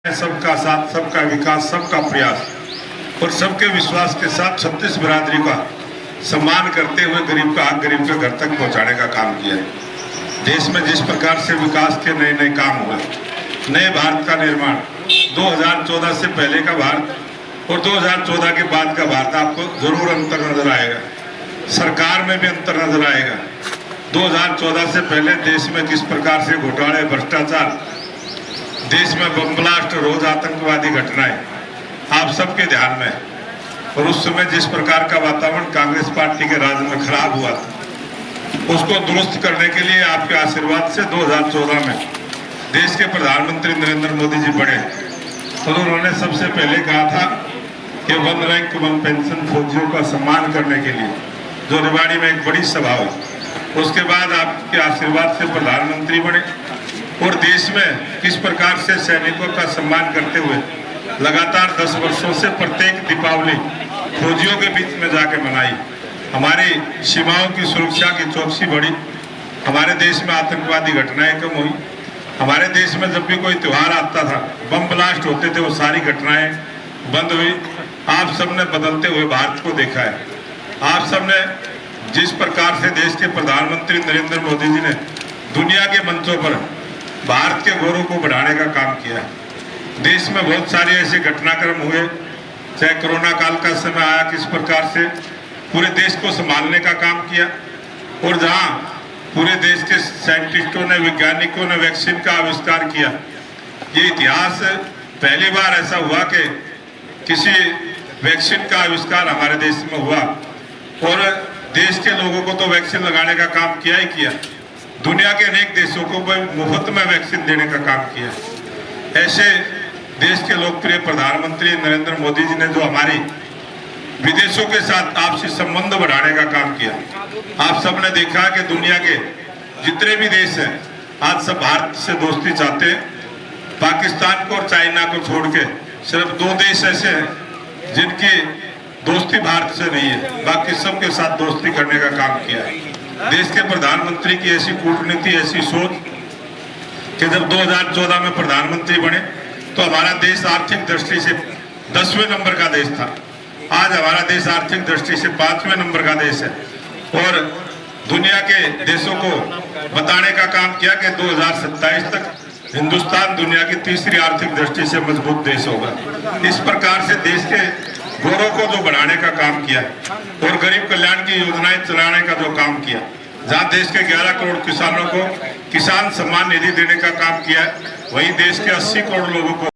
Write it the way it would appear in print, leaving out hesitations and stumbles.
सबका साथ, सबका विकास, सबका प्रयास और सबके विश्वास के साथ 36 बिरादरी का सम्मान करते हुए गरीब का हक गरीब के घर तक पहुंचाने का काम किया है। देश में जिस प्रकार से विकास के नए नए काम हुए, नए भारत का निर्माण, 2014 से पहले का भारत और 2014 के बाद का भारत आपको जरूर अंतर नजर आएगा। सरकार में भी अंतर नजर आएगा। 2014 से पहले देश में किस प्रकार से घोटाले, भ्रष्टाचार, देश में बम ब्लास्ट, रोज आतंकवादी घटनाएं आप सबके ध्यान में है। और उस समय जिस प्रकार का वातावरण कांग्रेस पार्टी के राज में खराब हुआ था, उसको दुरुस्त करने के लिए आपके आशीर्वाद से 2014 में देश के प्रधानमंत्री नरेंद्र मोदी जी बने तो उन्होंने सबसे पहले कहा था कि वन रैंक वन पेंशन फौजियों का सम्मान करने के लिए जो रेवाड़ी में एक बड़ी सभा हुई। उसके बाद आपके आशीर्वाद से प्रधानमंत्री बने और देश में किस प्रकार से सैनिकों का सम्मान करते हुए लगातार 10 वर्षों से प्रत्येक दीपावली फौजियों के बीच में जाके मनाई। हमारी सीमाओं की सुरक्षा की चौकसी बढ़ी, हमारे देश में आतंकवादी घटनाएं कम हुई, हमारे देश में जब भी कोई त्यौहार आता था, बम ब्लास्ट होते थे, वो सारी घटनाएं बंद हुई। आप सबने बदलते हुए भारत को देखा है। आप सबने जिस प्रकार से देश के प्रधानमंत्री नरेंद्र मोदी जी ने दुनिया के मंचों पर भारत के गौरव को बढ़ाने का काम किया है। देश में बहुत सारे ऐसे घटनाक्रम हुए, चाहे कोरोना काल का समय आया, किस प्रकार से पूरे देश को संभालने का काम किया और जहां पूरे देश के साइंटिस्टों ने, वैज्ञानिकों ने वैक्सीन का आविष्कार किया। ये इतिहास पहली बार ऐसा हुआ कि किसी वैक्सीन का आविष्कार हमारे देश में हुआ और देश के लोगों को तो वैक्सीन लगाने का काम किया ही किया, दुनिया के अनेक देशों को मुफ्त में वैक्सीन देने का काम किया। ऐसे देश के लोकप्रिय प्रधानमंत्री नरेंद्र मोदी जी ने जो हमारी विदेशों के साथ आपसी संबंध बढ़ाने का काम किया। आप सबने देखा कि दुनिया के जितने भी देश हैं आज सब भारत से दोस्ती चाहते हैं। पाकिस्तान को और चाइना को छोड़ के सिर्फ 2 देश ऐसे हैं जिनकी दोस्ती भारत से नहीं है, बाकी सबके साथ दोस्ती करने का काम किया है। देश के प्रधानमंत्री की ऐसी कूटनीति, ऐसी सोच कि जब 2014 में प्रधानमंत्री बने तो हमारा देश आर्थिक दृष्टि से 10वें नंबर का देश था। आज हमारा देश आर्थिक दृष्टि से 5वें नंबर का देश है और दुनिया के देशों को बताने का काम किया कि 2027 तक हिंदुस्तान दुनिया की तीसरी आर्थिक दृष्टि से मजबूत देश होगा। इस प्रकार से देश के गौरव को जो बढ़ाने का काम किया और गरीब कल्याण की योजनाएं चलाने का जो काम किया, जहां देश के 11 करोड़ किसानों को किसान सम्मान निधि देने का काम किया, वहीं देश के 80 करोड़ लोगों को